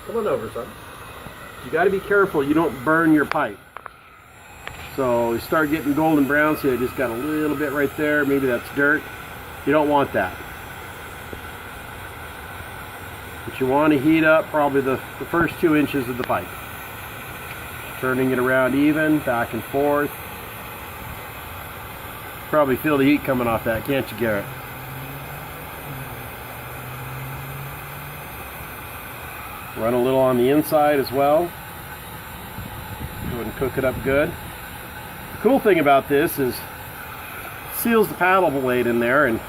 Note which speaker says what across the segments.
Speaker 1: Come on over, son. You got to be careful you don't burn your pipe. So you start getting golden brown, so you just got a little bit right there. Maybe that's dirt. You don't want that. But you want to heat up probably the first 2 inches of the pipe. Turning it around even, back and forth. Probably feel the heat coming off that, can't you, Garrett? Run a little on the inside as well. Go ahead and cook it up good. The cool thing about this is it seals the paddle blade in there and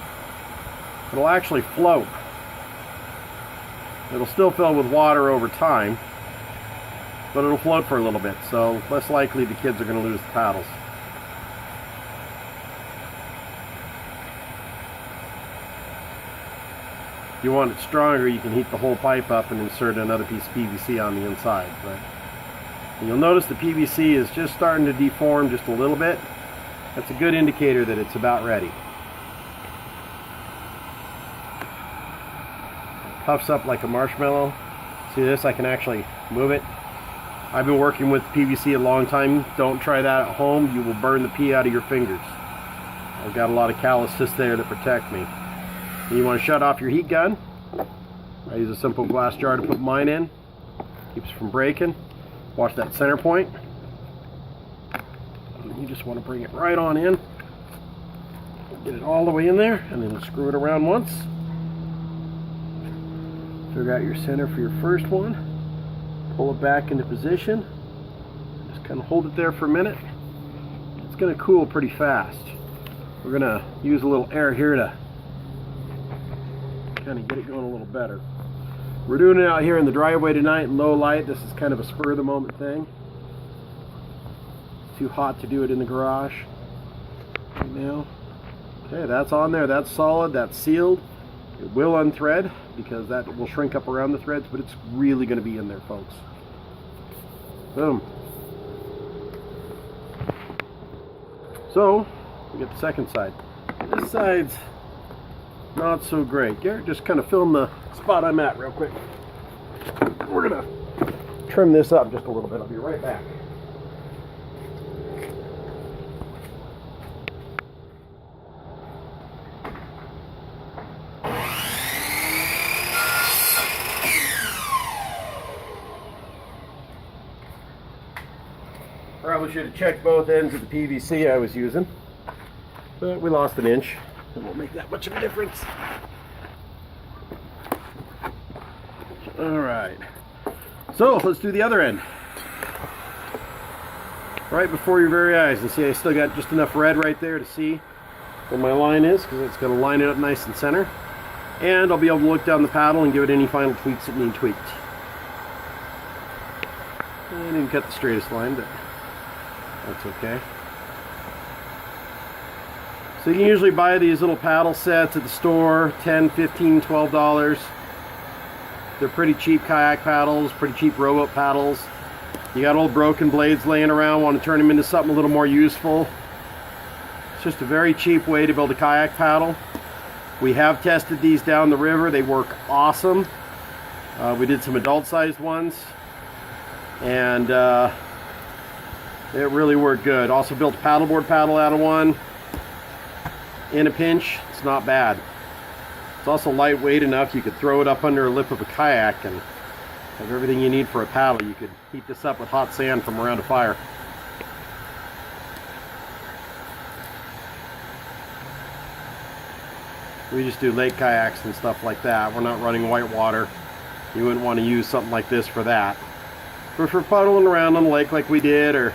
Speaker 1: it'll actually float. It'll still fill with water over time, but it'll float for a little bit, so less likely the kids are going to lose the paddles. If you want it stronger, you can heat the whole pipe up and insert another piece of PVC on the inside. But you'll notice the PVC is just starting to deform just a little bit. That's a good indicator that it's about ready. It puffs up like a marshmallow. See this? I can actually move it. I've been working with PVC a long time. Don't try that at home. You will burn the pee out of your fingers. I've got a lot of calluses there that protect me. And you want to shut off your heat gun. I use a simple glass jar to put mine in. Keeps it from breaking. Watch that center point. And you just want to bring it right on in. Get it all the way in there and then screw it around once. Figure out your center for your first one. Pull it back into position. Just kind of hold it there for a minute. It's going to cool pretty fast. We're going to use a little air here to kind of get it going a little better. We're doing it out here in the driveway tonight in low light. This is kind of a spur of the moment thing. It's too hot to do it in the garage right now. Okay, that's on there. That's solid. That's sealed. It will unthread because that will shrink up around the threads, but it's really going to be in there, folks. Boom. So we get the second side. This side's not so great. Garrett, just kind of film the spot I'm at real quick. We're gonna trim this up just a little bit. I'll be right back. Probably should have checked both ends of the PVC I was using, but we lost an inch. It won't make that much of a difference. Alright, so let's do the other end. Right before your very eyes, and see I still got just enough red right there to see where my line is, because it's going to line it up nice and center. And I'll be able to look down the paddle and give it any final tweaks that need tweaked. I didn't cut the straightest line, but that's okay. So you can usually buy these little paddle sets at the store, $10, $15, $12. They're pretty cheap kayak paddles, pretty cheap rowboat paddles. You got old broken blades laying around, want to turn them into something a little more useful. It's just a very cheap way to build a kayak paddle. We have tested these down the river. They work awesome. We did some adult-sized ones, and it really worked good. Also built a paddleboard paddle out of one. In a pinch, it's not bad. It's also lightweight enough you could throw it up under a lip of a kayak and have everything you need for a paddle. You could heat this up with hot sand from around a fire. We just do lake kayaks and stuff like that. We're not running white water. You wouldn't want to use something like this for that. But for puddling around on the lake like we did, or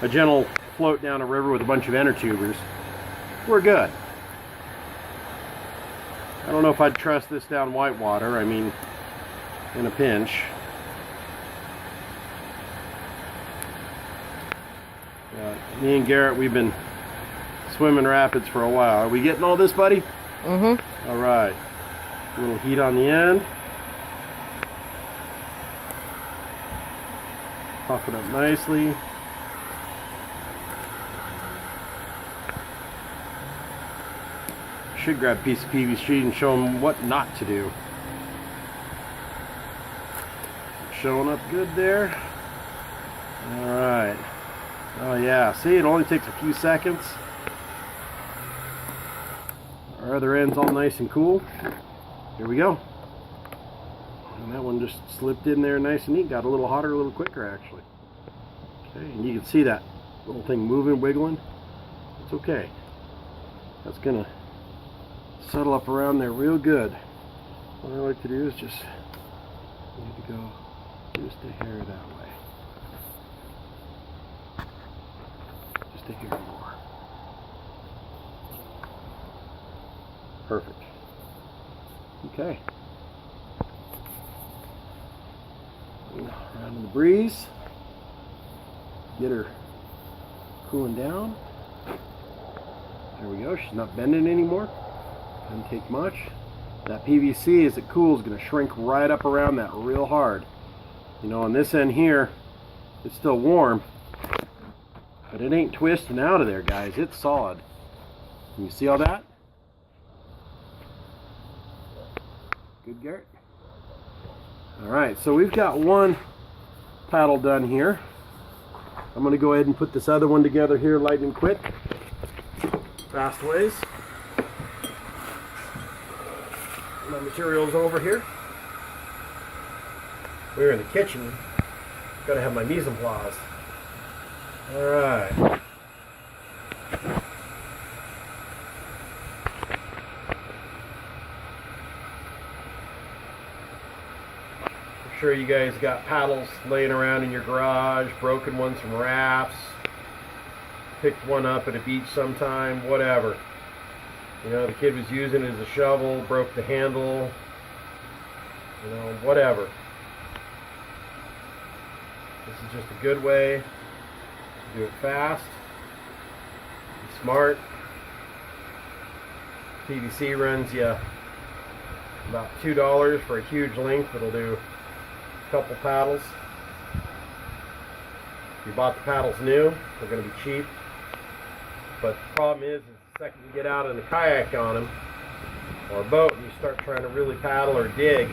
Speaker 1: a gentle float down a river with a bunch of inner tubers, we're good. I don't know if I'd trust this down white water. I mean, in a pinch. Me and Garrett, we've been swimming rapids for a while. Are we getting all this, buddy?
Speaker 2: Mm-hmm.
Speaker 1: All right. A little heat on the end. Puff it up nicely. Should grab a piece of PVC and show them what not to do. showing up good there. All right. Oh yeah, see, it only takes a few seconds. Our other end's all nice and cool. Here we go. And that one just slipped in there nice and neat. Got a little hotter, a little quicker actually. Okay, and you can see that little thing moving, wiggling. It's okay. That's gonna settle up around there real good. What I like to do is just need to go just a hair that way. Just a hair more. Perfect. Okay. Around in the breeze. Get her cooling down. There we go. She's not bending anymore. Doesn't take much. That PVC, as it cools, is going to shrink right up around that real hard. You know, on this end here, it's still warm, but it ain't twisting out of there, guys. It's solid. Can you see all that? Good, Garrett? Alright, so we've got one paddle done here. I'm going to go ahead and put this other one together here lightning quick. Fast ways. My materials over here. We're in the kitchen. Got to have my mise en place. Alright. I'm sure you guys got paddles laying around in your garage, broken ones from rafts, picked one up at a beach sometime, whatever. You know, the kid was using it as a shovel, broke the handle, you know, whatever. This is just a good way to do it fast, be smart. PVC runs you about $2 for a huge length. It'll do a couple paddles. If you bought the paddles new, they're going to be cheap. But the problem is the second you get out in a kayak on them, or a boat, and you start trying to really paddle or dig,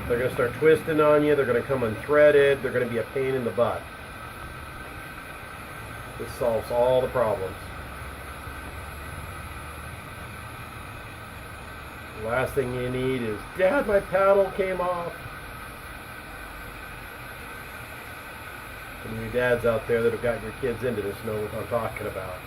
Speaker 1: they're going to start twisting on you, they're going to come unthreaded, they're going to be a pain in the butt. This solves all the problems. The last thing you need is, Dad, my paddle came off. Some of you dads out there that have gotten your kids into this know what I'm talking about.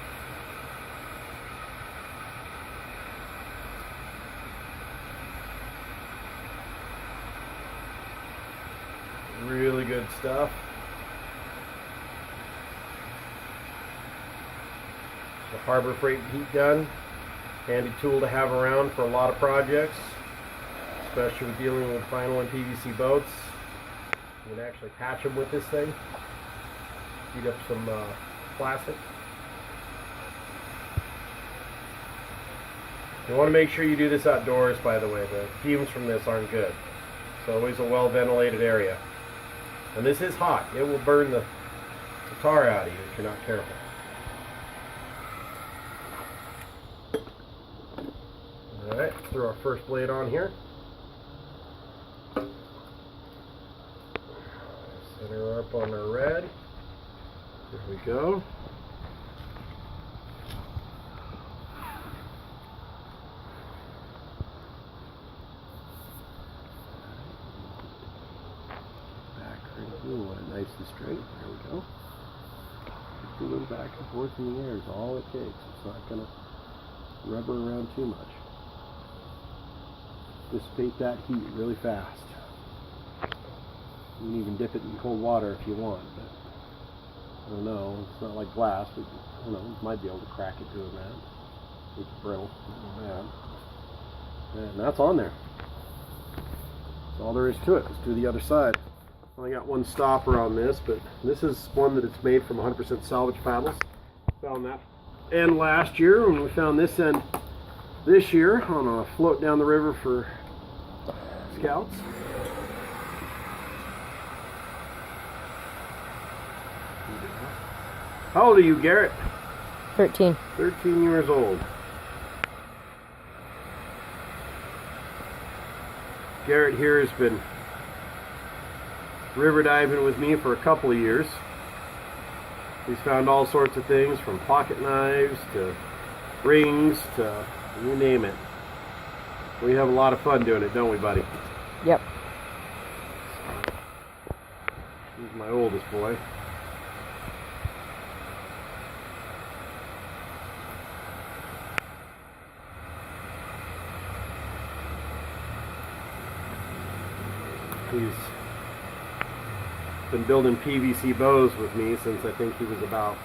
Speaker 1: Really good stuff. The Harbor Freight heat gun, handy tool to have around for a lot of projects, especially with dealing with vinyl and PVC boats. You can actually patch them with this thing. Heat up some plastic. You want to make sure you do this outdoors, by the way. The fumes from this aren't good. So always a well ventilated area. And this is hot. It will burn the tar out of you if you're not careful. Alright, let's throw our first blade on here. Set her up on our red. There we go. Ooh, nice and straight. There we go. Just a little back and forth in the air is all it takes. It's not going to rubber around too much. Dissipate that heat really fast. You can even dip it in cold water if you want, but I don't know. It's not like glass, but I don't know. You might be able to crack it doing that. It's brittle. And that's on there. That's all there is to it. Let's do the other side. I got one stopper on this, but this is one that it's made from 100% salvage paddles. Found that end last year, and we found this end this year on a float down the river for scouts. How old are you, Garrett?
Speaker 2: 13.
Speaker 1: 13 years old. Garrett here has been river diving with me for a couple of years. He's found all sorts of things, from pocket knives to rings to you name it. We have a lot of fun doing it, don't we, buddy?
Speaker 2: Yep.
Speaker 1: He's my oldest boy. He's been building PVC bows with me since I think he was about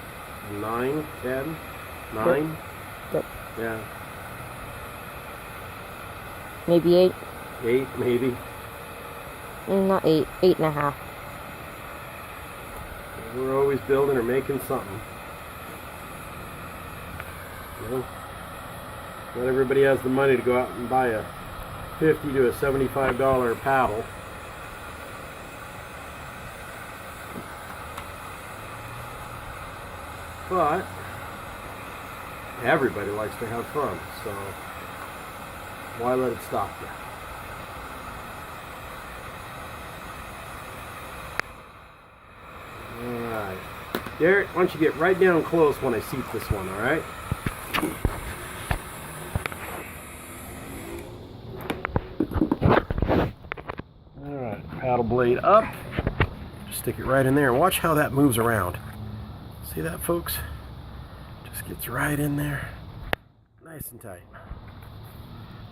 Speaker 1: 9, 10, 9.
Speaker 2: Yep.
Speaker 1: Yeah.
Speaker 2: Maybe 8.
Speaker 1: 8, maybe.
Speaker 2: Not 8. 8.5.
Speaker 1: We're always building or making something. You know, not everybody has the money to go out and buy a $50 to a $75 paddle. But everybody likes to have fun, so why let it stop you? Alright. Garrett, why don't you get right down close when I seat this one, alright? Alright, paddle blade up. Just stick it right in there and watch how that moves around. See that, folks? Just gets right in there. Nice and tight.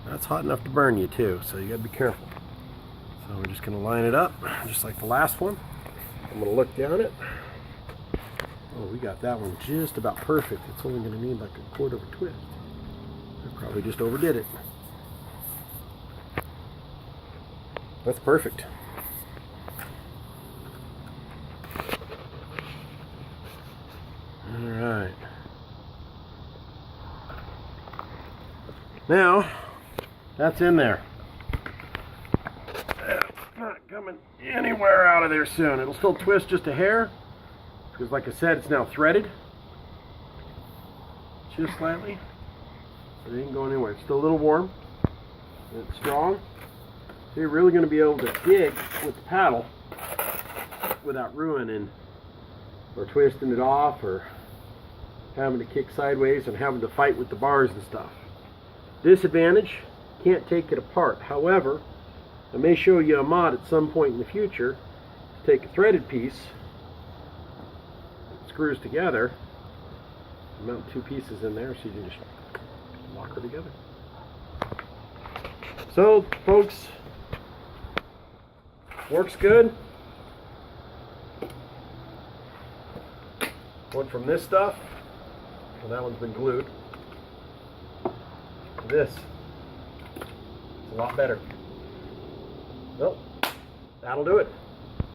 Speaker 1: That's hot enough to burn you too, so you gotta be careful. So we're just gonna line it up, just like the last one. I'm gonna look down it. Oh, we got that one just about perfect. It's only gonna need like a quarter of a twist. I probably just overdid it. That's perfect. Alright. Now, that's in there. It's not coming anywhere out of there soon. It'll still twist just a hair, because like I said, it's now threaded. Just slightly. It ain't going anywhere. It's still a little warm. And it's strong. So you're really going to be able to dig with the paddle without ruining or twisting it off or having to kick sideways and having to fight with the bars and stuff. Disadvantage, can't take it apart. However, I may show you a mod at some point in the future. Take a threaded piece, it screws together, mount 2 pieces in there so you can just lock her together. So, folks, works good. Went from this stuff, well, that one's been glued, to this. It's a lot better. Well, that'll do it.